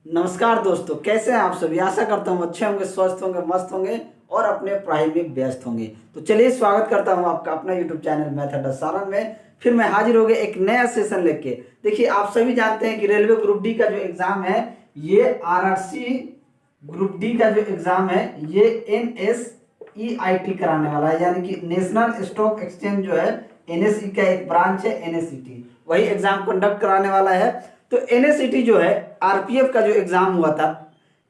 नमस्कार दोस्तों, कैसे हैं आप सभी। आशा करता हूँ अच्छे होंगे, स्वस्थ होंगे, मस्त होंगे और अपने पढ़ाई में व्यस्त होंगे। तो चलिए स्वागत करता हूँ आपका अपना यूट्यूब चैनल मैथड सारण में। फिर मैं हाजिर हो गया एक नया सेशन लेके। देखिए, आप सभी जानते हैं कि रेलवे ग्रुप डी का जो एग्जाम है, ये आरआरसी ग्रुप डी का जो एग्जाम है ये NSEIT कराने वाला है, यानी कि नेशनल स्टॉक एक्सचेंज जो है NSE का एक ब्रांच है NSET, वही एग्जाम कंडक्ट कराने वाला है। तो NSET जो है आरपीएफ का जो एग्जाम हुआ था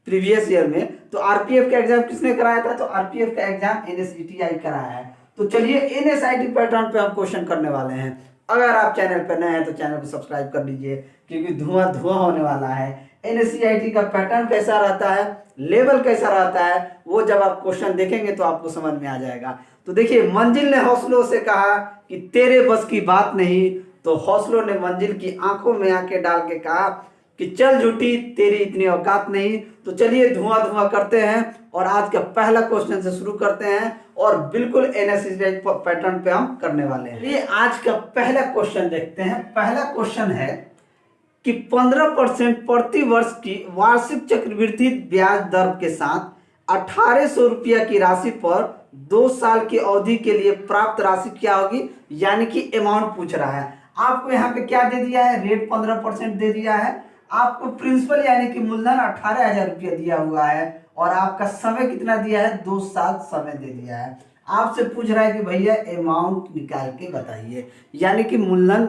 प्रीवियस ईयर में, तो आरपीएफ का एग्जाम किसने कराया था? तो आरपीएफ का एग्जाम NSETI कराया है। तो चलिए NSIT पैटर्न पे हम क्वेश्चन करने वाले हैं। अगर आप चैनल पर नए हैं तो चैनल को सब्सक्राइब कर लीजिए, क्योंकि धुआं धुआं होने वाला है। NSEIT का पैटर्न कैसा रहता है, लेवल कैसा रहता है, वो जब आप क्वेश्चन देखेंगे तो आपको समझ में आ जाएगा। तो देखिए, मंजिल ने हौसलों से कहा कि तेरे बस की बात नहीं, तो हौसलों ने मंजिल की आंखों में आंखें डाल के कहा कि चल झूठी, तेरी इतनी औकात नहीं। तो चलिए धुआं धुआं करते हैं और आज का पहला क्वेश्चन से शुरू करते हैं और बिल्कुल NSET पैटर्न पे हम करने वाले हैं। ये आज का पहला क्वेश्चन देखते हैं। पहला क्वेश्चन है कि 15% प्रति वर्ष की वार्षिक चक्रवृद्धि ब्याज दर के साथ 1800 रुपया की राशि पर 2 साल की अवधि के लिए प्राप्त राशि क्या होगी, यानी कि अमाउंट पूछ रहा है। आपको यहाँ पे क्या दे दिया है? रेट 15% दे दिया है। आपको प्रिंसिपल यानी कि मूलधन 18,000 रुपया दिया हुआ है और आपका समय कितना दिया है? 2 साल समय दे दिया है। आपसे पूछ रहा है कि भैया अमाउंट निकाल के बताइए, यानी कि मूलधन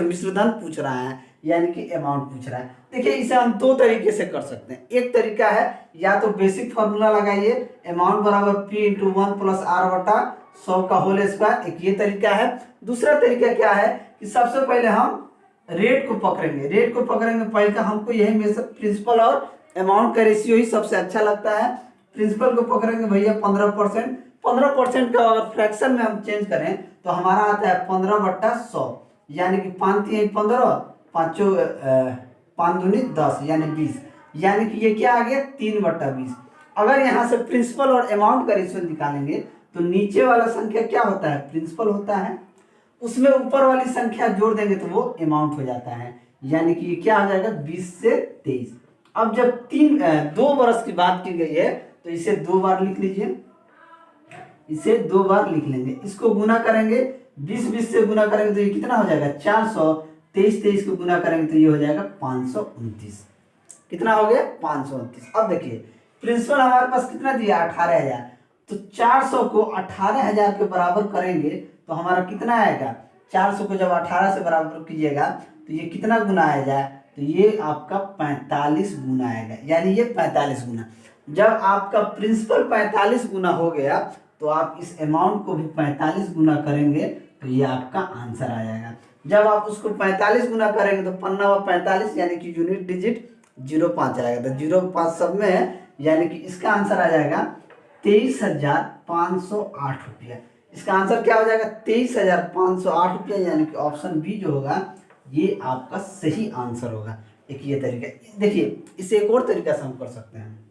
मिश्रधन पूछ रहा है, यानी कि अमाउंट पूछ रहा है। देखिए, इसे हम दो तरीके से कर सकते हैं। एक तरीका है, या तो बेसिक फॉर्मूला लगाइए, अमाउंट बराबर P × 1 + R/100 का होल स्क्वायर, एक ये तरीका है। दूसरा तरीका क्या है कि सबसे पहले हम रेट को पकड़ेंगे। पहले का हमको यही में से प्रिंसिपल और अमाउंट का रेशियो ही सबसे अच्छा लगता है। प्रिंसिपल को पकड़ेंगे भैया 15%। 15% का अगर फ्रैक्शन में हम चेंज करें तो हमारा आता है 15/100, यानी कि 5 × 3 = 15, 5 दूनी 10, यानी 20, यानी कि ये क्या आ गया? 3/20। अगर यहाँ से प्रिंसिपल और अमाउंट का रेशियो निकालेंगे तो नीचे वाला संख्या क्या होता है? प्रिंसिपल होता है, उसमें ऊपर वाली संख्या जोड़ देंगे तो वो अमाउंट हो जाता है, यानी कि ये क्या हो जाएगा? 20 से 23। अब जब 2 बरस की बात की गई है तो इसे 2 बार लिख लीजिए, इसे 2 बार लिख लेंगे। इसको गुना करेंगे, 20 से गुना करेंगे तो ये कितना हो जाएगा? 400। 23 को गुना करेंगे तो ये हो जाएगा 529। कितना हो गया? 529। अब देखिए, प्रिंसिपल हमारे पास कितना दिया? 18,000। तो 400 को 18,000 के बराबर करेंगे तो हमारा कितना आएगा? 400 को जब 18 से बराबर कीजिएगा तो ये कितना गुना आएगा? तो ये आपका 45 गुना आएगा, यानी ये 45 गुना। जब आपका प्रिंसिपल 45 गुना हो गया तो आप इस अमाउंट को भी 45 गुना करेंगे तो ये आपका आंसर आ जाएगा। जब आप उसको 45 गुना करेंगे तो 15/45, यानी कि यूनिट डिजिट 05 आएगा। तो 05 सब में है, यानी कि इसका आंसर आ जाएगा 23,508 रुपया। इसका आंसर क्या हो जाएगा? 23,508 रुपया, यानी कि ऑप्शन बी जो होगा ये आपका सही आंसर होगा। एक ये तरीका। देखिए, इसे एक और तरीका से हम कर सकते हैं।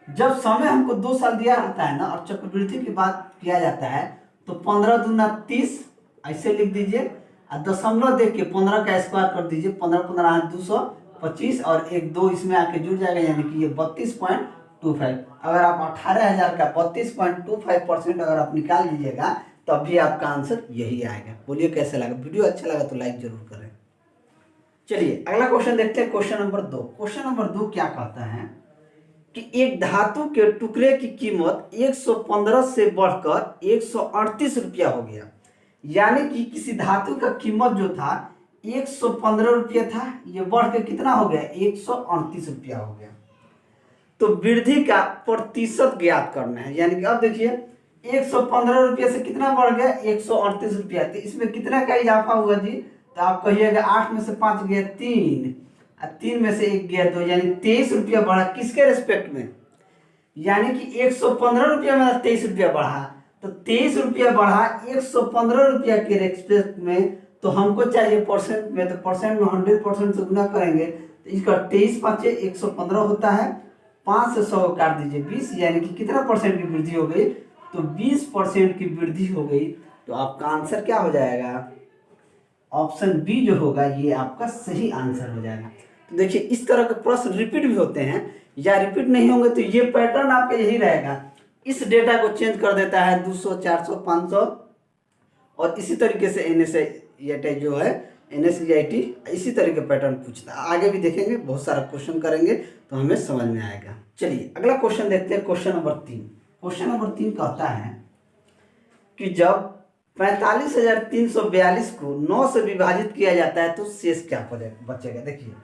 जब समय हमको 2 साल दिया रहता है ना और चक्रवृद्धि की बात किया जाता है तो 15 दूना 30 ऐसे लिख दीजिए और दशमलव देख के 15 का स्क्वायर कर दीजिए। 15 15 225 और 1 2 इसमें आके जुड़ जाएगा, यानी कि ये 32.25। अगर आप 18,000 का 32.25% अगर आप निकाल लीजिएगा तब भी आपका आंसर यही आएगा। बोलिए कैसे लगा? वीडियो अच्छा लगा तो लाइक जरूर करें। चलिए अगला क्वेश्चन देखते हैं, क्वेश्चन नंबर 2। क्वेश्चन नंबर 2 क्या कहता है कि एक धातु के टुकड़े की कीमत 115 से बढ़कर 138 रुपया हो गया, यानी कि किसी धातु का कीमत जो था 115 रुपया था, ये बढ़ के कितना हो गया? 138 रुपया हो गया। तो वृद्धि का प्रतिशत ज्ञात करना है, यानी कि अब देखिए 115 रुपया से कितना बढ़ गया? 138 रुपया। तो इसमें कितना का इजाफा हुआ जी? तो आप कहिएगा 8 में से 5 गया 3, 3 में से 1 गया 2, यानी 23 रुपया बढ़ा। किसके रेस्पेक्ट में? यानी कि 115 रुपया में 23 रुपया बढ़ा, तो 23 रुपया बढ़ा 115 रुपया के रेस्पेक्ट में। तो हमको चाहिए परसेंट में, तो परसेंट में 100% से गुना करेंगे तो इसका 23 5 115 होता है। 5 से 100 काट दीजिए 20, यानी कि कितना परसेंट की वृद्धि हो गई? तो 20% की वृद्धि हो गई। तो आपका आंसर क्या हो जाएगा? ऑप्शन बी जो होगा ये आपका सही आंसर हो जाएगा। तो देखिए इस तरह के प्रश्न रिपीट भी होते हैं या रिपीट नहीं होंगे तो ये पैटर्न आपका यही रहेगा। इस डेटा को चेंज कर देता है 200, 400, 500 और इसी तरीके से NSEIT जो है NSEIT इसी तरह के पैटर्न पूछता है। आगे भी देखेंगे, बहुत सारा क्वेश्चन करेंगे तो हमें समझ में आएगा। चलिए अगला क्वेश्चन देखते हैं, क्वेश्चन नंबर 3। क्वेश्चन नंबर 3 कहता है कि जब 45,342 को 9 से विभाजित किया जाता है तो शेष क्या बचेगा। देखिए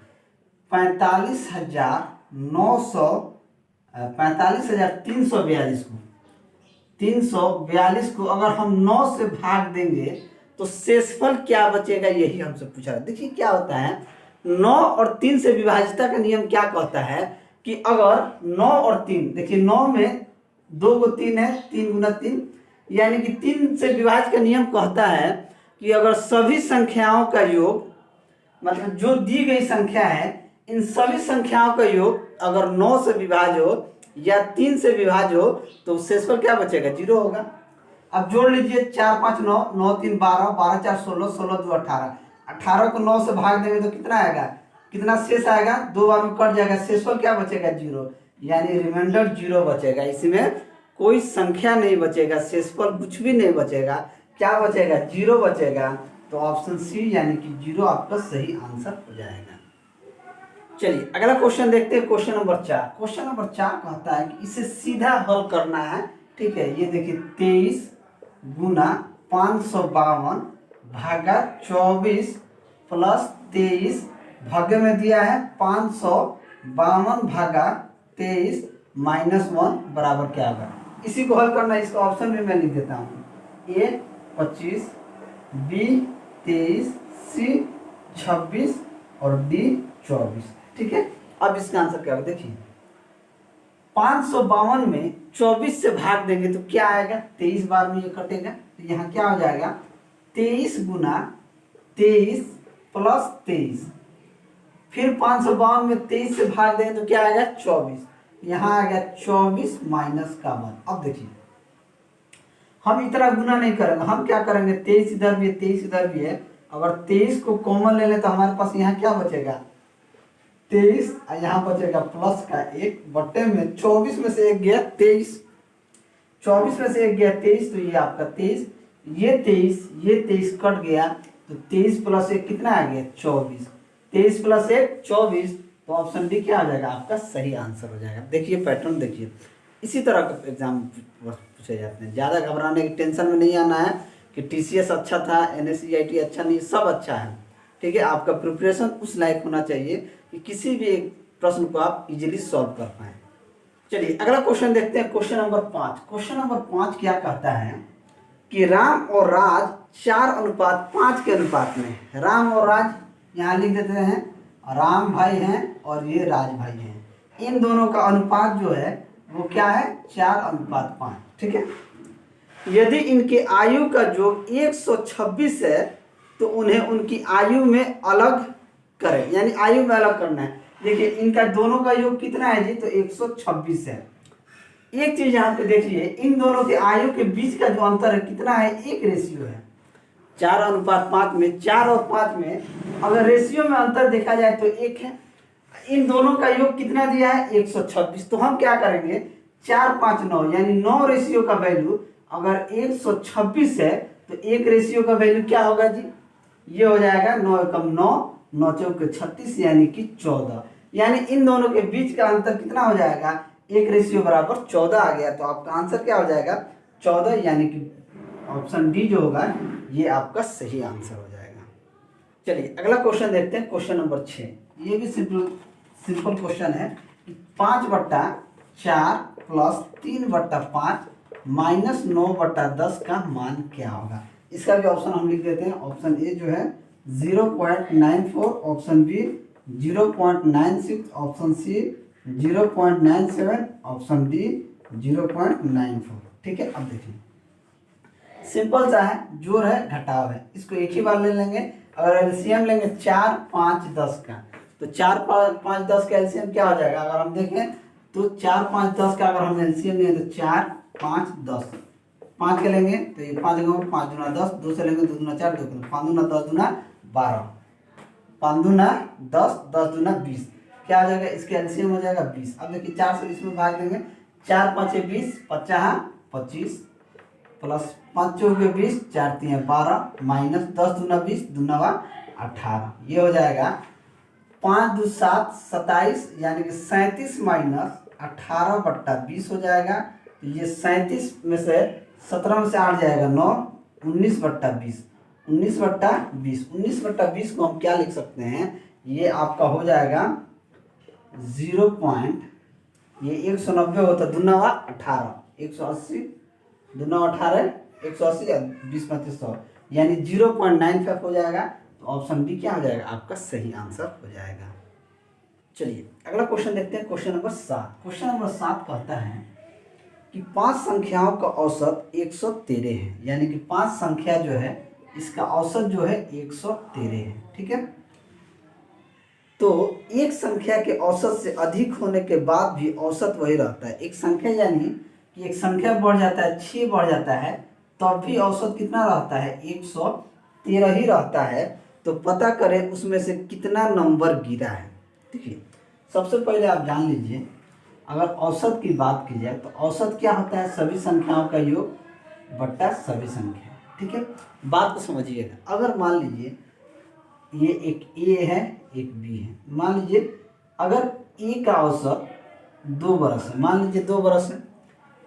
45,342 को अगर हम 9 से भाग देंगे तो शेषफल क्या बचेगा, यही हमसे पूछा रहा है। देखिए क्या होता है, 9 और 3 से विभाजिता का नियम क्या कहता है कि अगर 9 और 3, देखिए 9 में 2 को 3 है, 3 गुना 3, यानी कि 3 से विभाज्य का नियम कहता है कि अगर सभी संख्याओं का योग, मतलब जो दी गई संख्या है इन सभी संख्याओं का योग अगर 9 से विभाज्य हो या 3 से विभाज्य हो तो शेषफल क्या बचेगा, 0 होगा। अब जोड़ लीजिए 4 5 9, 9 3 12, 12 4 16, 16 2 18, 18 को 9 से भाग देंगे तो कितना आएगा, कितना शेष आएगा, 2 बार में कट जाएगा, शेषफल क्या बचेगा, 0, यानी रिमाइंडर 0 बचेगा। इसमें कोई संख्या नहीं बचेगा, शेषफल कुछ भी नहीं बचेगा, क्या बचेगा, 0 बचेगा। तो ऑप्शन सी यानी कि 0 आपका सही आंसर हो जाएगा। चलिए अगला क्वेश्चन देखते हैं, क्वेश्चन नंबर 4। क्वेश्चन नंबर 4 कहता है कि इसे सीधा हल करना है। ठीक है, ये देखिए 23 गुना 552 भागा 24 प्लस 23 भाग्य में दिया है 552 भागा 23 माइनस 1 बराबर क्या होगा। इसी को हल करना है, इसका ऑप्शन भी मैं लिख देता हूँ, A 25, B 23, C 26 और D 24। ठीक है, अब इसका आंसर क्या होगा, देखिए 552 में 24 से भाग देंगे तो क्या आएगा, 23 बार में ये कटेगा, तो यहाँ क्या हो जाएगा 23 गुना 23 प्लस 23, फिर 552 में 23 से भाग देंगे तो क्या आएगा 24, यहाँ आ गया 24 माइनस का 1। अब देखिए हम इतना गुना नहीं करेंगे, हम क्या करेंगे 23 इधर भी है 23 इधर भी है, अगर 23 को कॉमन ले लें तो हमारे पास यहाँ क्या बचेगा 23, यहाँ बचेगा प्लस का 1 बट्टे में 24 में से 1 गया 23, 24 में से 1 गया 23, तो ये आपका 23, ये 23 कट गया तो 23 प्लस 1 कितना आ गया 24, 23 प्लस 1 24, तो ऑप्शन डी क्या आ जाएगा आपका सही आंसर हो जाएगा। देखिए पैटर्न देखिए, इसी तरह का एग्जाम पूछे जाते हैं। ज़्यादा घबराने की टेंशन में नहीं आना है कि TCS अच्छा था, NSEIT अच्छा नहीं, सब अच्छा है। ठीक है, आपका प्रिपरेशन उस लायक होना चाहिए कि किसी भी एक प्रश्न को आप इजीली सॉल्व कर पाएँ। चलिए अगला क्वेश्चन देखते हैं, क्वेश्चन नंबर 5। क्वेश्चन नंबर 5 क्या कहता है कि राम और राज 4:5 के अनुपात में है। राम और राज यहाँ लिख देते हैं, राम भाई हैं और ये राज भाई हैं, इन दोनों का अनुपात जो है वो क्या है 4:5। ठीक है, यदि इनके आयु का योग 126 है तो उन्हें उनकी आयु में अलग करें, यानी आयु में अलग करना है। देखिए इनका दोनों का योग कितना है जी, तो 126 है। एक चीज यहाँ पे देखिए, इन दोनों के आयु के बीच का जो अंतर है कितना है, 1 रेशियो है। 4:5 में 4 और 5 में अगर रेशियो में अंतर देखा जाए तो 1 है। इन दोनों का योग कितना दिया है 126, तो हम क्या करेंगे 4 5 9 यानी 9 रेशियो का वैल्यू अगर 126 है तो 1 रेशियो का वैल्यू क्या होगा जी, ये हो जाएगा 9 एकम 9, 9 चौके 36 यानी कि 14, यानी इन दोनों के बीच का अंतर कितना हो जाएगा 1 रेशियो बराबर 14 आ गया। तो आपका आंसर क्या हो जाएगा 14, यानी कि ऑप्शन डी जो होगा ये आपका सही आंसर हो जाएगा। चलिए अगला क्वेश्चन देखते हैं, क्वेश्चन नंबर 6। ये भी सिंपल क्वेश्चन है, 5/4 प्लस 3/5 माइनस 9/10 का मान क्या होगा। इसका भी ऑप्शन हम लिख देते हैं, ऑप्शन ए जो है 0.94, option B 0.96, option C 0.97, option D 0.94। ठीक है, अब देखिए सिंपल सा है, जोड़ है घटाव है, इसको एक ही बार ले लेंगे। अगर एलसीएम लेंगे 4 5 10 का, तो 4 5 10 का एलसीएम क्या हो जाएगा, अगर हम देखें तो 4 5 10 का अगर हम एलसीएम लेंगे तो 4 5 10, 5 के लेंगे तो ये 5 5 दूना 10, 2 से लेंगे 2 दूना 4, 2 5 दूना 10 दूना 12, 5 दूना 10, 10 दूना 20, क्या हो जाएगा, इसके एलसीएम हो जाएगा 20। अब देखिए 4 से इसमें भाग देंगे, 4 5 20, 50 25 प्लस 5 चौक 20, 4 3 12 माइनस 10 दूना 20, दूना 18, ये हो जाएगा 5 2 7 27, यानी कि 37 माइनस 18/20 हो जाएगा। तो ये 37 में से 17 में से 8 जाएगा 9, 19/20, 19/20, 19/20 को हम क्या लिख सकते हैं, ये आपका हो जाएगा 0 पॉइंट, ये 190 होता, दूना 18, 180, दूना 18, 180 या 20 35 100, यानी 0.95 हो जाएगा। तो ऑप्शन डी क्या हो जाएगा, आपका सही आंसर हो जाएगा। चलिए अगला क्वेश्चन देखते हैं, क्वेश्चन नंबर 7। क्वेश्चन नंबर 7 कहता है कि 5 संख्याओं का औसत 113 है, यानी कि 5 संख्या जो है इसका औसत जो है 113 है, ठीक है। तो एक संख्या के औसत से अधिक होने के बाद भी औसत वही रहता है। एक संख्या यानी कि एक संख्या बढ़ जाता है, 6 बढ़ जाता है, तब भी औसत कितना रहता है, 113 ही रहता है। तो पता करें उसमें से कितना नंबर गिरा है। देखिए सबसे पहले आप जान लीजिए, अगर औसत की बात की जाए तो औसत क्या होता है, सभी संख्याओं का योग बट्टा सभी संख्या, ठीक है। बात को समझिएगा, अगर मान लीजिए ये एक ए है एक बी है, मान लीजिए अगर ए का औसत 2 बरस है, मान लीजिए 2 बरस है,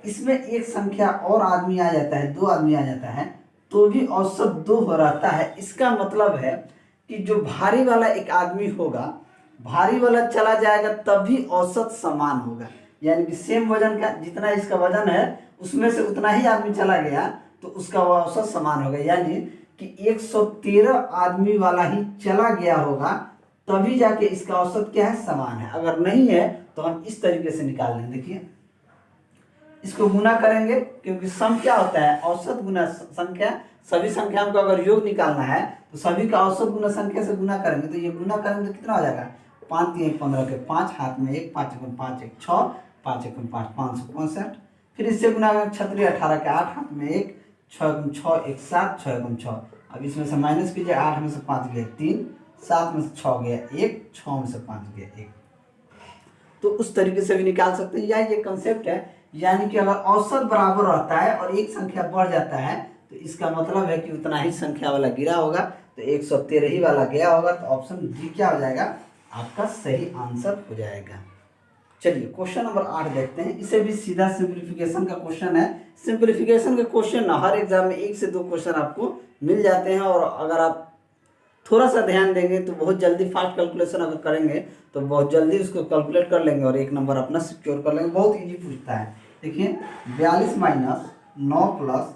इसमें एक संख्या और आदमी आ जाता है, 2 आदमी आ जाता है, तो भी औसत 2 हो रहता है। इसका मतलब है कि जो भारी वाला एक आदमी होगा, भारी वाला चला जाएगा तब भी औसत समान होगा, यानी कि सेम वजन का, जितना इसका वजन है उसमें से उतना ही आदमी चला गया तो उसका औसत समान होगा, यानी कि 113 आदमी वाला ही चला गया होगा तभी जाके इसका औसत क्या है, समान है। अगर नहीं है तो हम इस तरीके से निकाल लें। देखिए इसको गुना करेंगे, क्योंकि सम क्या होता है, औसत गुना संख्या। सभी संख्याओं का अगर योग निकालना है तो सभी का औसत गुना संख्या से गुना करेंगे, तो ये गुना करेंगे तो कितना हो जाएगा, 5 3 15 के 5, हाथ में 1, 5 1 5 1 6, 5 1 5 565, फिर इससे गुना करेंगे 36 18 के 8, हाथ में 1, 6 6 1 7, 6 1 6। अब इसमें से माइनस कीजिए, 8 में से 5 गया 3, 7 में से 6 गया 1, 6 में से 5 गया 1। तो उस तरीके से भी निकाल सकते हैं, या ये कंसेप्ट है, यानी कि अगर औसत बराबर रहता है और एक संख्या बढ़ जाता है तो इसका मतलब है कि उतना ही संख्या वाला गिरा होगा, तो 113 ही वाला गया होगा। तो ऑप्शन डी क्या हो जाएगा, आपका सही आंसर हो जाएगा। चलिए क्वेश्चन नंबर 8 देखते हैं, इसे भी सीधा सिंप्लीफिकेशन का क्वेश्चन है। सिंप्लीफिकेशन के क्वेश्चन हर एग्जाम में 1 से 2 क्वेश्चन आपको मिल जाते हैं, और अगर आप थोड़ा सा ध्यान देंगे तो बहुत जल्दी फास्ट कैलकुलेशन अगर करेंगे तो बहुत जल्दी उसको कैलकुलेट कर लेंगे और 1 नंबर अपना सिक्योर कर लेंगे। बहुत इजी पूछता है। देखिए 42 माइनस 9 प्लस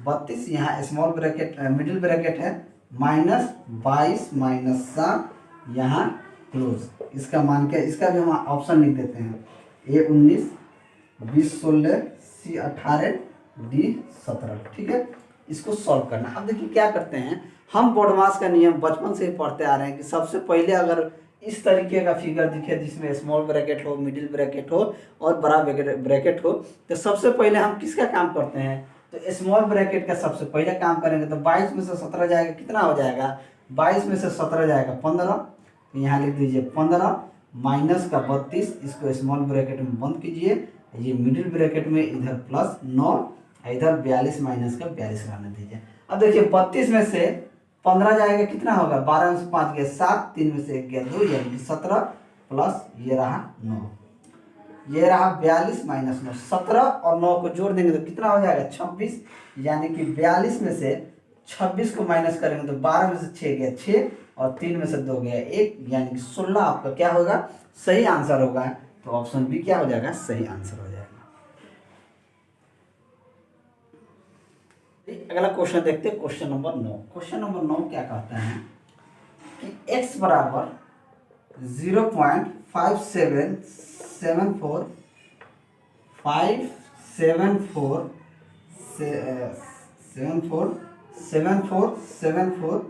32, यहाँ स्मॉल ब्रैकेट मिडिल ब्रैकेट है, माइनस 22 माइनस 7, यहाँ क्लोज। इसका मान क्या, इसका भी हम ऑप्शन लिख देते हैं, ए 19, बी 16, सी 18, डी 17, ठीक है। इसको सॉल्व करना। अब देखिए क्या करते हैं, हम बोर्डमास का नियम बचपन से ही पढ़ते आ रहे हैं कि सबसे पहले अगर इस तरीके का फिगर दिखे जिसमें स्मॉल ब्रैकेट हो, मिडिल ब्रैकेट हो और बड़ा ब्रैकेट हो, तो सबसे पहले हम किसका काम करते हैं, तो स्मॉल ब्रैकेट का सबसे पहले काम करेंगे। तो 22 में से 17 जाएगा, कितना हो जाएगा, 22 में से 17 जाएगा 15, तो यहाँ लिख दीजिए 15 माइनस का 32, इसको स्मॉल ब्रैकेट में बंद कीजिए, ये मिडिल ब्रैकेट में इधर प्लस 9, इधर 42 माइनस का 42 रहने दीजिए। अब देखिए 32 में से 15 जाएगा, कितना होगा, 12 में से 5 गया 7, 3 में से 1 गया 2, यानी 17 प्लस ये रहा 9, ये रहा 42 माइनस 9, 17 और 9 को जोड़ देंगे तो कितना हो जाएगा 26, यानी कि 42 में से 26 को माइनस करेंगे तो 12 में से 6 गया 6 और 3 में से 2 गया 1, यानी कि 16 आपका क्या होगा, सही आंसर होगा। तो ऑप्शन बी क्या हो जाएगा, सही आंसर हो जाएगा। अगला क्वेश्चन देखते हैं, क्वेश्चन नंबर 9। क्वेश्चन नंबर 9 क्या कहता है कि x बराबर 0.57744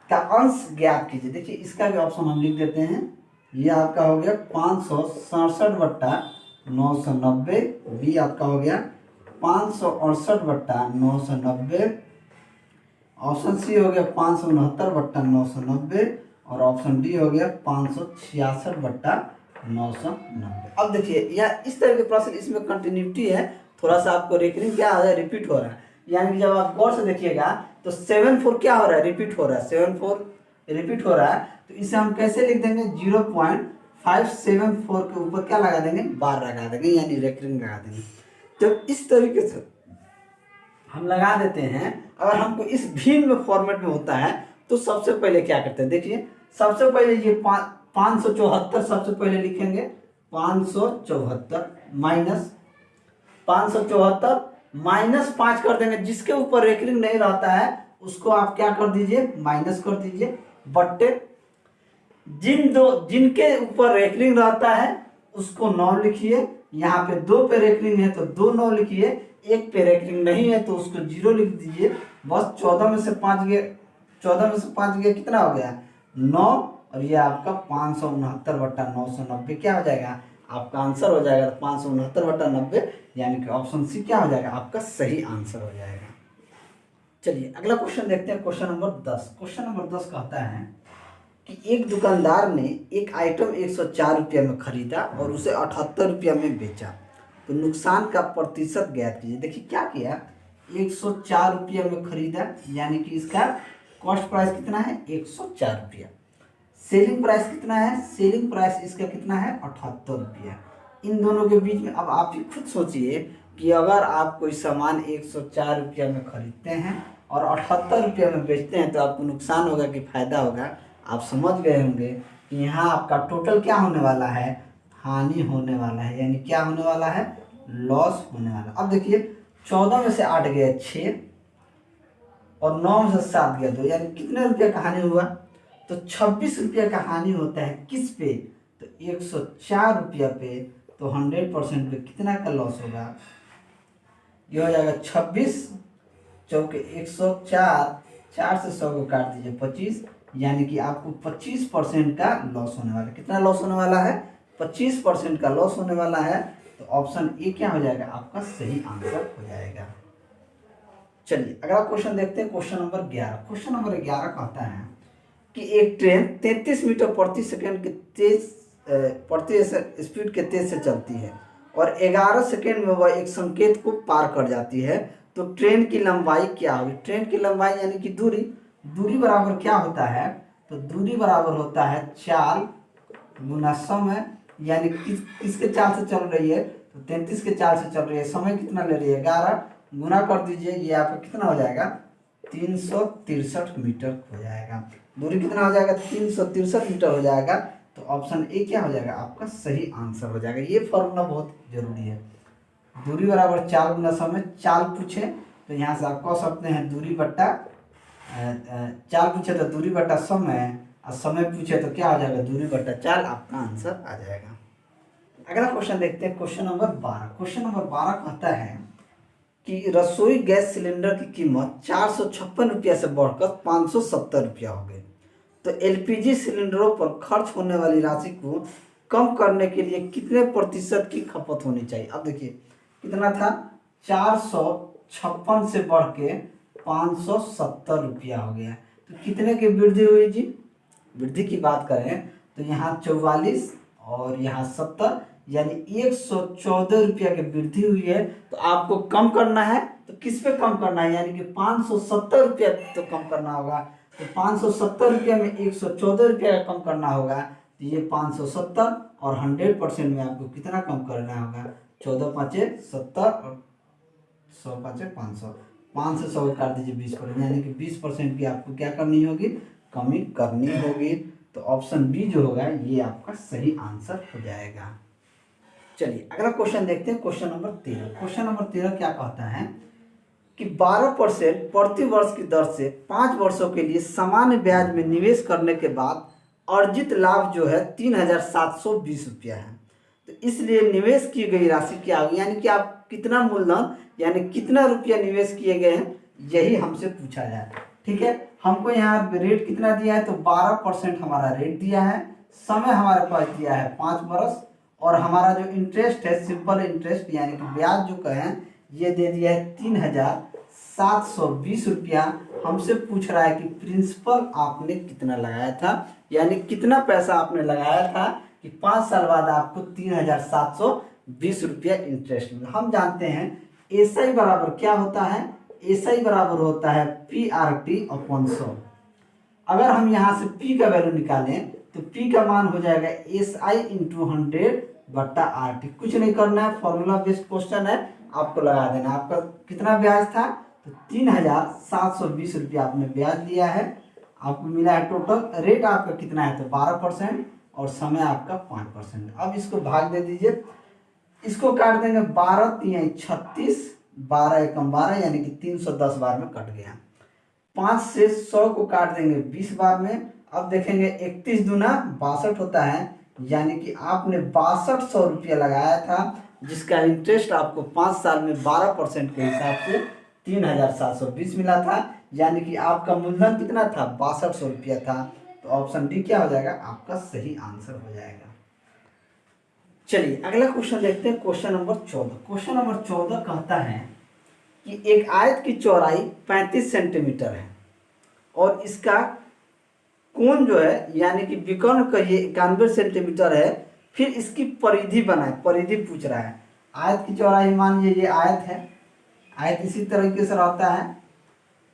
का अंश ज्ञात कीजिए। देखिए इसका भी ऑप्शन हम लिख देते हैं, ये आपका हो गया 567/990, बी आपका हो गया 568/990, ऑप्शन सी हो गया 569/990, और ऑप्शन डी हो गया 566/990। अब देखिए यह इस तरह के प्रोसेस, इसमें कंटिन्यूटी है, थोड़ा सा आपको रिकरिंग क्या हो रहा है, रिपीट हो रहा है। यानी कि जब आप गौर से देखिएगा तो 7 4 क्या हो रहा है, रिपीट हो रहा है, 7 4 रिपीट हो रहा है। तो इसे हम कैसे लिख देंगे, 0.574 के ऊपर क्या लगा देंगे, बार लगा देंगे, यानी रिकरिंग लगा देंगे। जब इस तरीके से हम लगा देते हैं, अगर हमको इस भिन्न फॉर्मेट में होता है तो सबसे पहले क्या करते हैं, देखिए सबसे पहले ये 574 सबसे पहले लिखेंगे, 574 माइनस 574 -5 कर देंगे। जिसके ऊपर रेकरिंग नहीं रहता है उसको आप क्या कर दीजिए, माइनस कर दीजिए, बट्टे जिनके ऊपर रेकरिंग रहता है उसको 9 लिखिए। यहाँ पे 2 पे रेकरिंग है तो 2 9 लिखिए, 1 पे रेकरिंग नहीं है तो उसको 0 लिख दीजिए। बस 14 में से 5 गए, 14 में से 5 गए कितना हो गया, 9, और ये आपका 569/990 क्या हो जाएगा, आपका आंसर हो जाएगा 569/90, यानी कि ऑप्शन सी क्या हो जाएगा, आपका सही आंसर हो जाएगा। चलिए अगला क्वेश्चन देखते हैं, क्वेश्चन नंबर 10। क्वेश्चन नंबर 10 कहता है कि एक दुकानदार ने एक आइटम 104 रुपये में खरीदा और उसे 78 रुपये में बेचा, तो नुकसान का प्रतिशत ज्ञात कीजिए। देखिए क्या किया, 104 रुपये में खरीदा, यानी कि इसका कॉस्ट प्राइस कितना है, 104 रुपया। सेलिंग प्राइस कितना है, सेलिंग प्राइस इसका कितना है, 78 रुपया। इन दोनों के बीच में अब आप ही खुद सोचिए कि अगर आप कोई सामान 104 रुपया में खरीदते हैं और 78 रुपये में बेचते हैं तो आपको नुकसान होगा कि फायदा होगा। आप समझ गए होंगे कि यहाँ आपका टोटल क्या होने वाला है, हानि होने वाला है, यानी क्या होने वाला है, लॉस होने वाला। अब देखिए 14 में से 8 गया 6 और 9 में से 7 गया 2, यानी कितने रुपये का हानि हुआ, तो 26 रुपये का हानि होता है। किस पे, तो 104 रुपया पे। तो 100% पे कितना का लॉस होगा, ये हो जाएगा 26 चौके 104, 4 से 100 को काट दीजिए 25, यानी कि आपको 25% का लॉस होने वाला है। कितना लॉस होने वाला है, 25% का लॉस होने वाला है। तो ऑप्शन ए क्या हो जाएगा, आपका सही आंसर हो जाएगा। चलिए अगला क्वेश्चन देखते हैं, क्वेश्चन नंबर 11। क्वेश्चन नंबर 11 कहता है कि एक ट्रेन 33 मीटर प्रति सेकंड के प्रति स्पीड के तेज से चलती है और 11 सेकंड में वह एक संकेत को पार कर जाती है, तो ट्रेन की लंबाई क्या होगी। ट्रेन की लंबाई यानी कि दूरी बराबर क्या होता है, तो दूरी बराबर होता है चाल गुना समय, यानी किसके चाल से चल रही है, तो 33 के चाल से चल रही है। समय कितना ले रही है, 11, गुना कर दीजिए, ये आपका कितना हो जाएगा, 363 मीटर हो जाएगा। दूरी कितना हो जाएगा, 363 मीटर हो जाएगा। तो ऑप्शन ए क्या हो जाएगा, आपका सही आंसर हो जाएगा। ये फॉर्मूला बहुत जरूरी है, दूरी बराबर चाल गुना समय। चाल पूछे तो यहाँ से आप कह सकते हैं दूरी बट्टा चाल पूछे तो दूरी बट्टा समय, और समय पूछे तो क्या हो जाएगा, दूरी बट्टा चाल, आपका आंसर आ जाएगा। अगला क्वेश्चन देखते हैं, क्वेश्चन नंबर 12। क्वेश्चन नंबर 12 कहता है कि रसोई गैस सिलेंडर की कीमत 456 रुपया से बढ़कर 570 रुपया हो गई, तो एलपीजी सिलेंडरों पर खर्च होने वाली राशि को कम करने के लिए कितने प्रतिशत की खपत होनी चाहिए। अब देखिए कितना था, 456 से बढ़ के 570 रुपया हो गया, तो कितने की वृद्धि हुई जी, वृद्धि की बात करें तो यहाँ 44 और यहाँ 70, यानी 114 रुपया की वृद्धि हुई है। तो आपको कम करना है तो किस पे कम करना है, यानी कि 570 रुपया तो कम करना होगा। तो 570 रुपया में 114 रुपया कम करना होगा, तो ये 570 और 100% में आपको कितना कम करना होगा, 14 5 70 और 100 5 500, 5 से 100 काट दीजिए 20%, यानी कि 20% की आपको क्या करनी होगी, कमी करनी होगी। तो ऑप्शन बी जो होगा ये आपका सही आंसर हो जाएगा। चलिए अगला क्वेश्चन देखते हैं, क्वेश्चन नंबर 13। क्वेश्चन नंबर 13 क्या कहता है कि 12% प्रति वर्ष की दर से 5 वर्षों के लिए सामान्य ब्याज में निवेश करने के बाद अर्जित लाभ जो है 3720 रुपया है, तो इसलिए निवेश की गई राशि क्या होगी, यानी कि आप कितना मूलधन यानी कितना रुपया निवेश किए गए हैं, यही हमसे पूछा जाए। ठीक है, हमको यहाँ रेट कितना दिया है, तो 12% हमारा रेट दिया है, समय हमारे पास दिया है 5 वर्ष, और हमारा जो इंटरेस्ट है सिंपल इंटरेस्ट यानी कि ब्याज जो कहें ये दे दिया है 3720 720 रुपया हमसे पूछ रहा है कि प्रिंसिपल आपने कितना लगाया था, यानी कितना पैसा आपने लगाया था कि 5 साल बाद आपको 3720 रुपया इंटरेस्ट मिला। हम जानते हैं एसआई बराबर क्या होता है, एसआई बराबर होता है PRT/100। अगर हम यहाँ से P का वैल्यू निकालें तो P का मान हो जाएगा SI इंटू 100/RT। कुछ नहीं करना है, फॉर्मूला बेस्ड क्वेश्चन है, आपको लगा देना। आपका कितना ब्याज था, तो 3720 रुपया आपने ब्याज लिया है, आपको मिला है टोटल। रेट आपका कितना है, तो 12% और समय आपका 5%। अब इसको भाग दे दीजिए, इसको काट देंगे 12 3 36, 12 एकम 12 यानी कि 310 बार में कट गया। 5 से 100 को काट देंगे 20 बार में। अब देखेंगे 31 दूना 62 होता है, यानी कि आपने 6200 रुपया लगाया था, जिसका इंटरेस्ट आपको 5 साल में 12% के हिसाब से 3720 मिला था, यानी कि आपका मूलधन कितना था, 6200 रुपया था। तो ऑप्शन डी क्या हो जाएगा, आपका सही आंसर हो जाएगा। चलिए अगला क्वेश्चन देखते हैं, क्वेश्चन नंबर 14। क्वेश्चन नंबर 14 कहता है कि एक आयत की चौड़ाई 35 सेंटीमीटर है और इसका कोण जो है यानी कि विकर्ण कहिए 91 सेंटीमीटर है, फिर इसकी परिधि बनाए, परिधि पूछ रहा है। आयत की चौड़ाई मान लीजिए ये आयत है, आयत इसी तरीके से रहता है,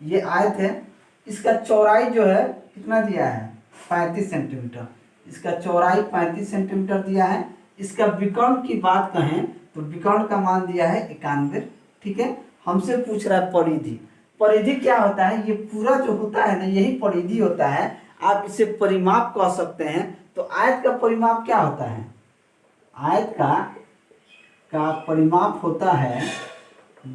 ये आयत है, इसका चौड़ाई जो है कितना दिया है, 35 सेंटीमीटर। इसका चौड़ाई 35 सेंटीमीटर दिया है। इसका विकर्ण की बात कहें तो विकर्ण का मान दिया है 91, ठीक है। हमसे पूछ रहा है परिधि। परिधि क्या होता है, ये पूरा जो होता है ना यही परिधि होता है। आप इसे परिमाप कह सकते हैं। तो आयत का परिमाप क्या होता है, आयत का परिमाप होता है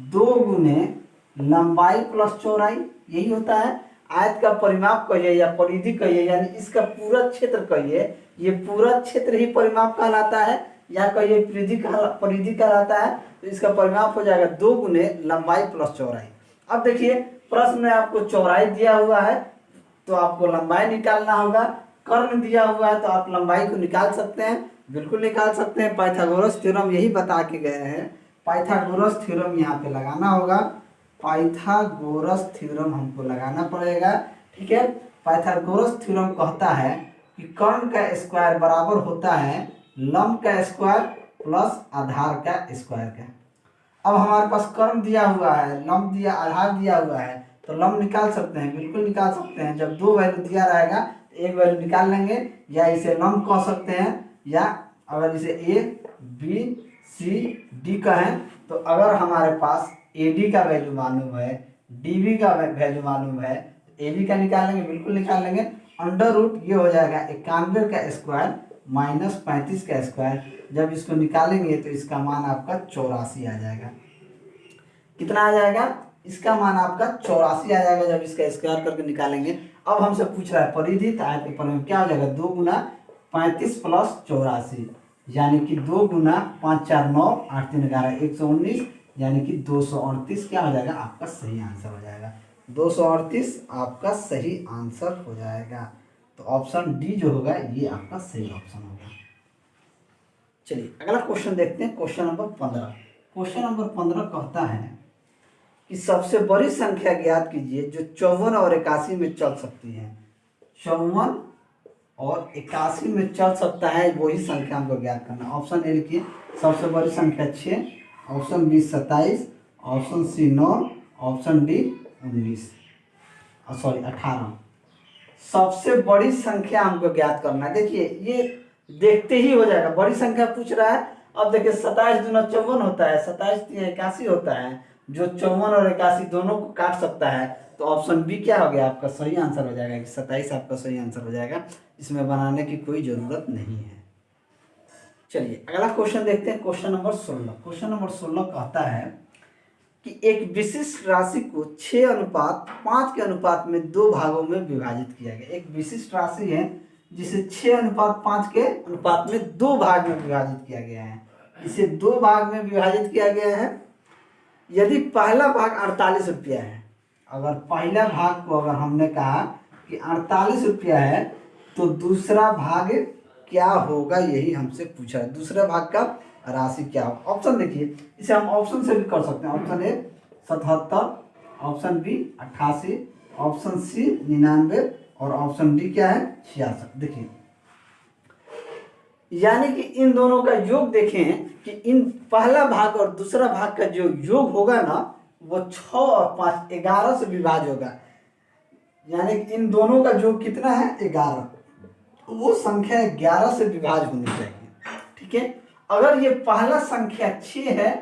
2 गुने लंबाई प्लस चौड़ाई, यही होता है। आयत का परिमाप कहिए या परिधि कहिए, यानी इसका पूरा क्षेत्र कहिए, ये पूरा क्षेत्र ही परिमाप कहलाता है, या कहिए परिधि कहलाता है। तो इसका परिमाप हो जाएगा 2 गुने लंबाई प्लस चौड़ाई। अब देखिए प्रश्न में आपको चौड़ाई दिया हुआ है तो आपको लंबाई निकालना होगा, कर्ण दिया हुआ है तो आप लंबाई को निकाल सकते हैं, बिल्कुल निकाल सकते हैं। पाइथागोरस थ्योरम यही बता के गए हैं, पाइथागोरस थ्योरम यहाँ पे लगाना होगा, पाइथागोरस थ्योरम हमको लगाना पड़ेगा, ठीक है। पाइथागोरस थ्योरम कहता है कि कर्ण का स्क्वायर बराबर होता है लंब का स्क्वायर प्लस आधार का स्क्वायर का। अब हमारे पास कर्ण दिया हुआ है, लंब दिया, आधार दिया हुआ है, तो लंब निकाल सकते हैं, बिल्कुल निकाल सकते हैं। जब 2 वैल्यू दिया रहेगा तो एक वैल्यू निकाल लेंगे, या इसे लंब कह सकते हैं, या अगर इसे ए बी सी डी कहें तो अगर हमारे पास AD का वैल्यू मालूम है, DB का वैल्यू मालूम है, AB का निकाल लेंगे, बिल्कुल निकाल लेंगे। अंडर रूट ये हो जाएगा 91 का स्क्वायर माइनस 35 का स्क्वायर। जब इसको निकालेंगे तो इसका मान आपका 84 आ जाएगा। कितना आ जाएगा, इसका मान आपका 84 आ जाएगा जब इसका स्क्वायर करके निकालेंगे। अब हमसे पूछ रहा है परिधि, तो आयत के परिधि क्या हो जाएगा, 2 गुना 35 प्लस 84, यानी कि 2 गुना 5 4 9 8 3 11 119, यानी कि 238 क्या हो जाएगा, आपका सही आंसर हो जाएगा। 238 आपका सही आंसर हो जाएगा। तो ऑप्शन डी जो होगा ये आपका सही ऑप्शन होगा। चलिए अगला क्वेश्चन देखते हैं, क्वेश्चन नंबर 15। क्वेश्चन नंबर 15 कहता है कि सबसे बड़ी संख्या ज्ञात कीजिए जो 54 और 81 में चल सकती है। 54 और 81 में चल सकता है, वही संख्या हमको ज्ञात करना। ऑप्शन ए लिखिए, सबसे बड़ी संख्या 6, option B 27, option C 9, option D 18। सबसे बड़ी संख्या हमको ज्ञात करना है। देखिए ये देखते ही हो जाएगा, बड़ी संख्या पूछ रहा है। अब देखिए 27 दूना 54 होता है, 27 3 81 होता है, जो 54 और 81 दोनों को काट सकता है। तो ऑप्शन बी क्या हो गया, आपका सही आंसर हो जाएगा कि 27 आपका सही आंसर हो जाएगा। इसमें बनाने की कोई ज़रूरत नहीं है। चलिए अगला क्वेश्चन देखते हैं, क्वेश्चन नंबर 16। क्वेश्चन नंबर 16 कहता है कि एक विशिष्ट राशि को 6:5 के अनुपात में 2 भागों में विभाजित किया गया। एक विशिष्ट राशि है जिसे 6:5 के अनुपात में 2 भाग में विभाजित किया गया है। इसे 2 भाग में विभाजित किया गया है। यदि पहला भाग 48 रुपया है, अगर पहला भाग को अगर हमने कहा कि 48 रुपया है तो दूसरा भाग क्या होगा, यही हमसे पूछा है। दूसरे भाग का राशि क्या होगा। ऑप्शन देखिए, इसे हम ऑप्शन से भी कर सकते हैं। Option A 77, option B 88, option C 99 और ऑप्शन डी क्या है 66। देखिए यानी कि इन दोनों का योग देखें कि इन पहला भाग और दूसरा भाग का जो योग होगा ना वो 6 और 5 11 से विभाज्य होगा। यानी कि इन दोनों का योग कितना है 11, वो संख्या 11 से विभाज्य होनी चाहिए। ठीक है, अगर ये पहला संख्या 6 है,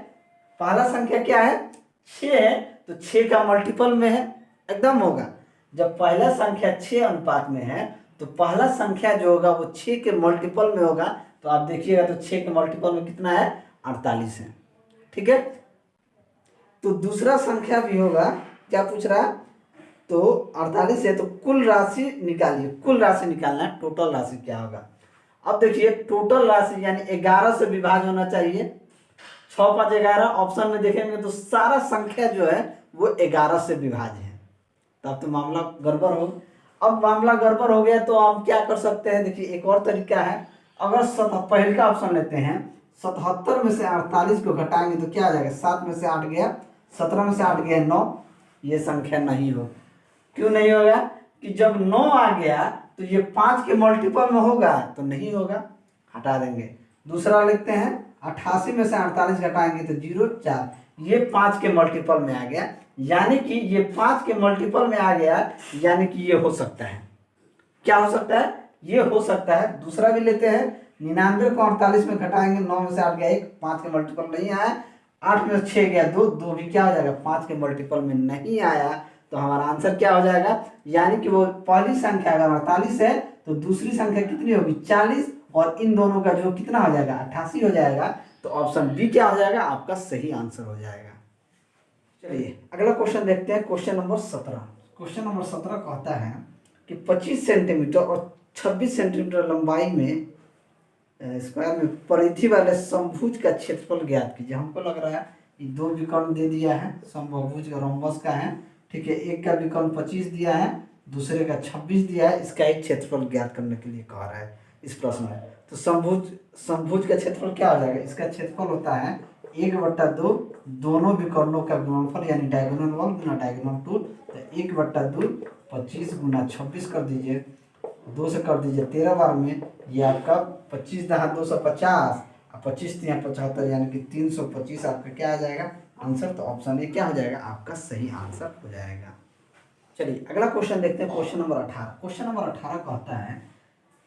पहला संख्या क्या है 6 है, तो 6 का मल्टीपल में है एकदम होगा। जब पहला संख्या 6 अनुपात में है तो पहला संख्या जो होगा वो 6 के मल्टीपल में होगा। तो आप देखिएगा तो 6 के मल्टीपल में कितना है 48 है। ठीक है, तो दूसरा संख्या भी होगा, क्या पूछ रहा है, तो 48 है, तो कुल राशि निकालिए, कुल राशि निकालना है, टोटल राशि क्या होगा। अब देखिए टोटल राशि यानी 11 से विभाज्य होना चाहिए। 6 5 11 ऑप्शन में देखेंगे तो सारा संख्या जो है वो 11 से विभाज्य है, तब तो मामला गड़बड़ हो। अब मामला गड़बड़ हो गया तो हम क्या कर सकते हैं, देखिए एक और तरीका है। अगर पहले का ऑप्शन लेते हैं, 77 में से 48 को घटाएंगे तो क्या आ जाएगा, 7 में से 8 गया, 17 में से 8 गया 9, ये संख्या नहीं हो। क्यों नहीं होगा कि जब 9 आ गया तो ये 5 के मल्टीपल में होगा तो नहीं होगा, हटा देंगे। दूसरा लिखते हैं 88 में से 48 घटाएंगे तो 0 4, ये 5 के मल्टीपल में आ गया, यानी कि ये 5 के मल्टीपल में आ गया, यानी कि ये हो सकता है, क्या हो सकता है, ये हो सकता है। दूसरा भी लेते हैं, 99 को 48 में घटाएंगे, 9 में से 8 गया 1, 5 के मल्टीपल नहीं आया, 8 में से 6 गया 2, 2 भी क्या हो जाएगा 5 के मल्टीपल में नहीं आया, तो हमारा आंसर क्या हो जाएगा, यानी कि वो पहली संख्या अगर 48 है तो दूसरी संख्या कितनी होगी 40, और इन दोनों का जो कितना हो जाएगा 88 हो जाएगा। तो ऑप्शन बी क्या हो जाएगा, आपका सही आंसर हो जाएगा। चलिए अगला क्वेश्चन देखते हैं, क्वेश्चन नंबर 17। क्वेश्चन नंबर 17 कहता है कि 25 सेंटीमीटर और 26 सेंटीमीटर लंबाई में स्क्वायर में परिधि वाले समभुज का क्षेत्रफल ज्ञात कीजिए। हमको लग रहा है ये दो विकर्ण दे दिया है, समभुज का रोम्बस का है। ठीक है, एक का विकर्ण 25 दिया है, दूसरे का 26 दिया है, इसका एक क्षेत्रफल ज्ञात करने के लिए कह रहा है इस प्रश्न में। तो समभुज का क्षेत्रफल क्या हो जाएगा, इसका क्षेत्रफल होता है 1/2 दोनों विकर्णों का गुणनफल यानी डायगोनल 1 गुना डायगोनल 2, तो 1/2 25 गुना 26 कर दीजिए, 2 से कर दीजिए 13 बार में, ये आपका 25 दहा 250 और 25 तिया 75 यानी कि 325 आपका क्या आ जाएगा आंसर। तो ऑप्शन ए क्या हो जाएगा, आपका सही आंसर हो जाएगा। चलिए अगला क्वेश्चन देखते हैं, क्वेश्चन नंबर 18। क्वेश्चन नंबर 18 कहता है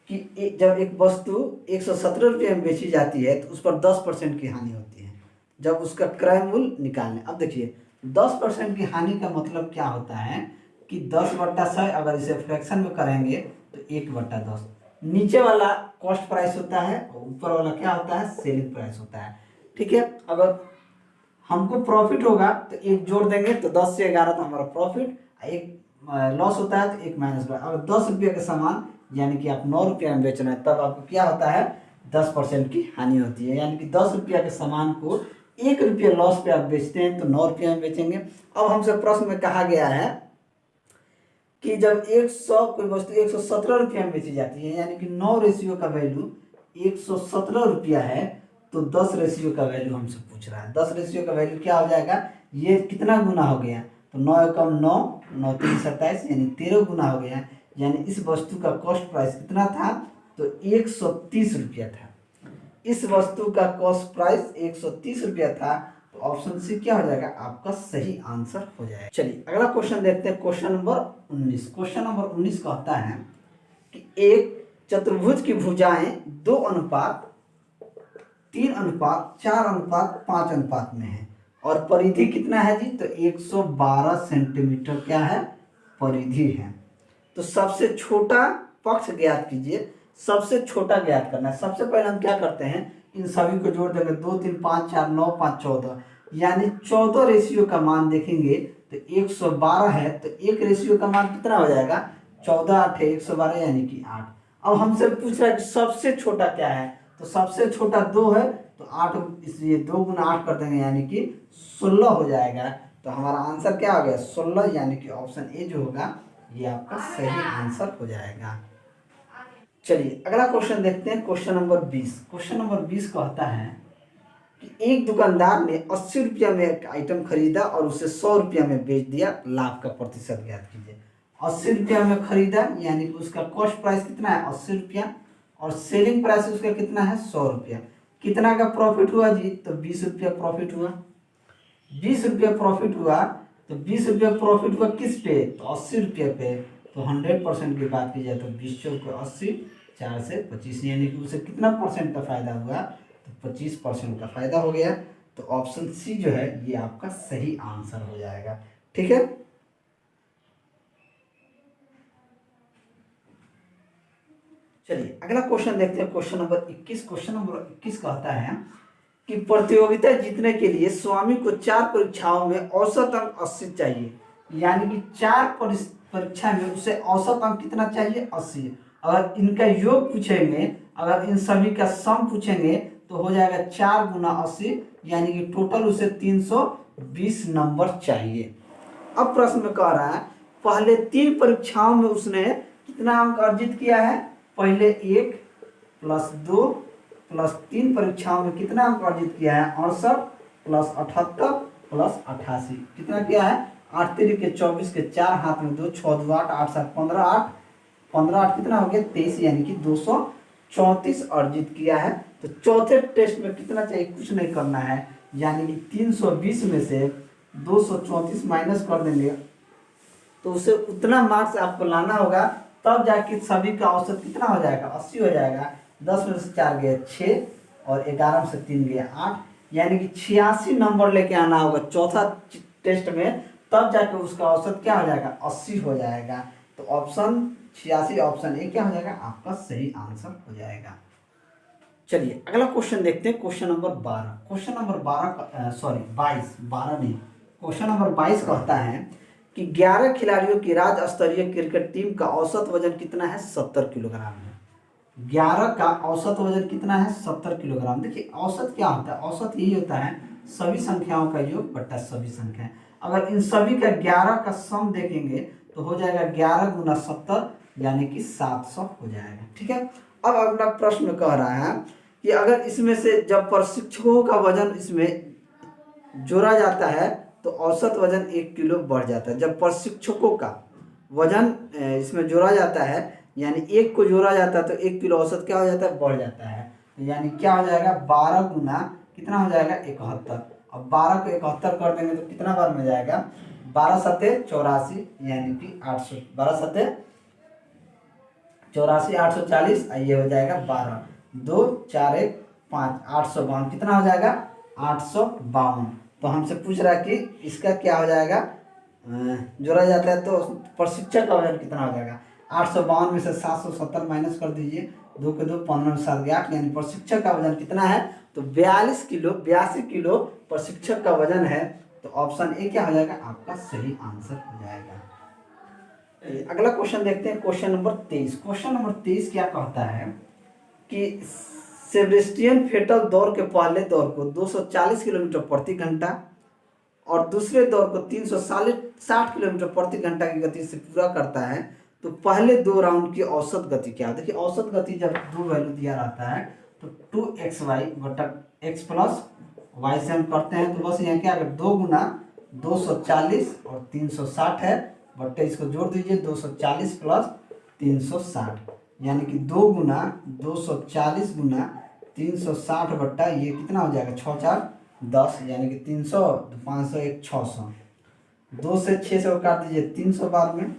कि जब एक वस्तु 117 रुपये में बेची जाती है तो उस पर 10% की हानि होती है जब उसका क्रय मूल्य निकालने। अब देखिए 10% की हानि का मतलब क्या होता है कि 10/100 अगर इसे फ्रैक्शन में करेंगे तो 1/10, नीचे वाला कॉस्ट प्राइस होता है और ऊपर वाला क्या होता है सेलिंग प्राइस होता है। ठीक है, अगर हमको प्रॉफिट होगा तो 1 जोड़ देंगे तो 10 से 11 तो हमारा प्रॉफिट, एक लॉस होता है तो 1 माइनस। अगर 10 रुपये का सामान यानी कि आप 9 रुपये में बेच रहे हैं तब आपको क्या होता है 10% की हानि होती है, यानी कि 10 रुपये के सामान को 1 रुपये लॉस पे आप बेचते हैं तो 9 रुपये में बेचेंगे। अब हमसे प्रश्न में कहा गया है कि जब 100 कोई वस्तु 117 रुपये में बेची जाती है यानी कि 9 रेशियो का वैल्यू 117 रुपया है, तो 10 रेशियो का वैल्यू हमसे पूछ रहा है। 10 रेशियो का वैल्यू क्या हो जाएगा, ये कितना गुना हो गया, तो 9 एकम 9, 9 3 27 यानी 13 गुना हो गया, यानी इस वस्तु का कॉस्ट प्राइस कितना था तो 130 रुपया था। इस वस्तु का कॉस्ट प्राइस 130 रुपया था, तो ऑप्शन सी क्या हो जाएगा, आपका सही आंसर हो जाएगा। चलिए अगला क्वेश्चन देखते हैं, क्वेश्चन नंबर 19। क्वेश्चन नंबर 19 कहता है कि एक चतुर्भुज की भुजाएं 2:3:4:5 में है और परिधि कितना है जी, तो 112 सेंटीमीटर क्या है परिधि है। तो सबसे छोटा पक्ष ज्ञात कीजिए, सबसे छोटा ज्ञात करना है। सबसे पहले हम क्या करते हैं, इन सभी को जोड़ देंगे, 2 3 5 4 9 5 14 यानी 14 रेशियो का मान देखेंगे तो 112 है, तो एक रेशियो का मान कितना हो जाएगा 14 8 112 यानी कि 8। अब हमसे पूछ रहा है कि सबसे छोटा क्या है, तो सबसे छोटा 2 है, तो 8 इसलिए 2 गुना 8 कर देंगे यानी कि 16 हो जाएगा। तो हमारा आंसर क्या हो गया 16, यानी कि ऑप्शन ए जो होगा ये आपका सही आंसर हो जाएगा। चलिए अगला क्वेश्चन देखते हैं, क्वेश्चन नंबर 20। क्वेश्चन नंबर 20 कहता है कि एक दुकानदार ने 80 रुपया में एक आइटम खरीदा और उसे 100 रुपया में बेच दिया, लाभ का प्रतिशत ज्ञात कीजिए। 80 रुपया में खरीदा यानी कि उसका कॉस्ट प्राइस कितना है 80 रुपया, और सेलिंग प्राइस उसका कितना है 100 रुपया। कितना का प्रॉफिट हुआ जी, तो 20 रुपया प्रॉफिट हुआ। 20 रुपया प्रॉफिट हुआ, तो 20 रुपया प्रॉफिट हुआ किस पे, तो 80 रुपये पे। तो 100% की बात की जाए तो 20 चौक 80, 4 से 25, यानी कि उसे कितना परसेंट का फायदा हुआ, तो 25% का फायदा हो गया। तो ऑप्शन सी जो है ये आपका सही आंसर हो जाएगा। ठीक है, चलिए अगला क्वेश्चन देखते हैं। Question number 21। क्वेश्चन नंबर 21 कहता है कि प्रतियोगिता जीतने के लिए स्वामी को 4 परीक्षाओं में औसत अंक 80 चाहिए, यानी कि 4 परीक्षा में उसे औसत अंक कितना चाहिए 80। अगर इनका योग पूछेंगे, अगर इन सभी का सम पूछेंगे तो हो जाएगा 4 गुना 80, यानी कि टोटल उसे 320 नंबर चाहिए। अब प्रश्न में कह रहा है पहले 3 परीक्षाओं में उसने कितना अंक अर्जित किया है, पहले 1 प्लस 2 प्लस 3 परीक्षाओं में कितना अंक अर्जित किया है 68 प्लस 78 प्लस 88, कितना किया है 8 3 के 24 के 4 हाथ में 2, 6 2 8, 8 7 15, 8 15 8 कितना हो गया 23, यानी कि 234 अर्जित किया है। तो चौथे टेस्ट में कितना चाहिए, कुछ नहीं करना है, यानी कि 320 में से 234 माइनस कर देंगे तो उसे उतना मार्क्स आपको लाना होगा, तब जाके सभी का औसत कितना हो जाएगा 80 हो जाएगा। 10 में से 4 गए 6 और 11 में से 3 गए 8, यानी कि 86 नंबर लेके आना होगा चौथा टेस्ट में, तब जाके उसका औसत क्या हो जाएगा 80 हो जाएगा। तो ऑप्शन 86 ऑप्शन ए क्या हो जाएगा आपका सही आंसर हो जाएगा। चलिए अगला क्वेश्चन देखते हैं। Question number 12। क्वेश्चन नंबर 12 नहीं, क्वेश्चन नंबर 22 कहता है कि 11 खिलाड़ियों की राज्य स्तरीय क्रिकेट टीम का औसत वजन कितना है 70 किलोग्राम है। 11 का औसत वजन कितना है 70 किलोग्राम। देखिए औसत क्या होता है, औसत यही होता है सभी संख्याओं का योग बट्टा सभी संख्याएं। अगर इन सभी का 11 का सम देखेंगे तो हो जाएगा 11 गुना 70, यानी कि 700 हो जाएगा। ठीक है, अब अगला प्रश्न कह रहा है कि अगर इसमें से जब प्रशिक्षकों का वजन इसमें जोड़ा जाता है तो औसत वजन 1 किलो बढ़ जाता है। जब प्रशिक्षकों का वजन इसमें जोड़ा जाता है, यानी 1 को जोड़ा जाता है तो 1 किलो औसत क्या हो जाता है बढ़ जाता है। यानी क्या हो जाएगा 12 गुना कितना हो जाएगा 71। अब 12 को 71 कर देंगे तो कितना बार में जाएगा 12 सत्ते 84, यानी कि 800, 12 सत्ते 84 840, ये हो जाएगा 12 2 4 1 5 852, कितना हो जाएगा 852। तो हमसे पूछ रहा है कि इसका क्या हो जाएगा, जोड़ा जाता है तो प्रशिक्षक का वजन कितना हो जाएगा। 852 में से 770 माइनस कर दीजिए, 2 के 2 15 में 7 8, यानी प्रशिक्षक का वजन कितना है तो 82 किलो प्रशिक्षक का वजन है। तो ऑप्शन ए क्या हो जाएगा आपका सही आंसर हो जाएगा। अगला क्वेश्चन देखते हैं। Question number 23। क्वेश्चन नंबर 23 क्या कहता है कि सेबेस्टियन फेटल दौड़ के पहले दौर को 240 किलोमीटर प्रति घंटा और दूसरे दौर को 360 किलोमीटर प्रति घंटा की गति से पूरा करता है, तो पहले 2 राउंड की औसत गति क्या है। देखिए औसत गति जब 2 वैल्यू दिया रहता है तो 2xy बटा x प्लस वाई से हम करते हैं, तो बस यहाँ क्या अगर 2 गुना 240 और 360 है बट्टे इसको जोड़ दीजिए 240 प्लस 360, यानी कि 2 गुना 240 गुना 360 बट्टा ये कितना हो जाएगा 6 4 10, यानी कि 300 500 1 600, 2 से 6 से काट दीजिए 300 बार में,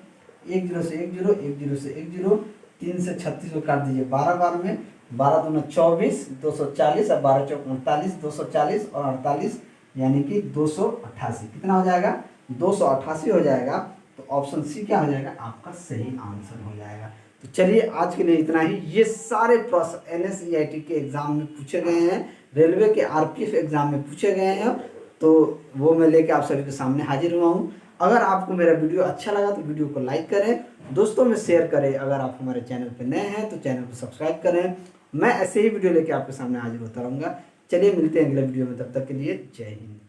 1 0 से 1 0 1 0 से 1 0, 3 से 36 को काट दीजिए 12 बार में, 12 दूना 24 240 और 12 चौक 48, 240 और 48, यानी कि 288, कितना हो जाएगा 288 हो जाएगा। तो ऑप्शन सी क्या हो जाएगा आपका सही आंसर हो जाएगा। तो चलिए आज के लिए इतना ही। ये सारे प्रश्न NSEIT के एग्जाम में पूछे गए हैं, रेलवे के RPF एग्जाम में पूछे गए हैं, तो वो मैं लेके आप सभी के सामने हाजिर हुआ हूँ। अगर आपको मेरा वीडियो अच्छा लगा तो वीडियो को लाइक करें, दोस्तों में शेयर करें। अगर आप हमारे चैनल पर नए हैं तो चैनल को सब्सक्राइब करें। मैं ऐसे ही वीडियो लेके आपके सामने हाजिर होता रहूँगा। चलिए मिलते हैं अगले वीडियो में, तब तक के लिए जय हिंद।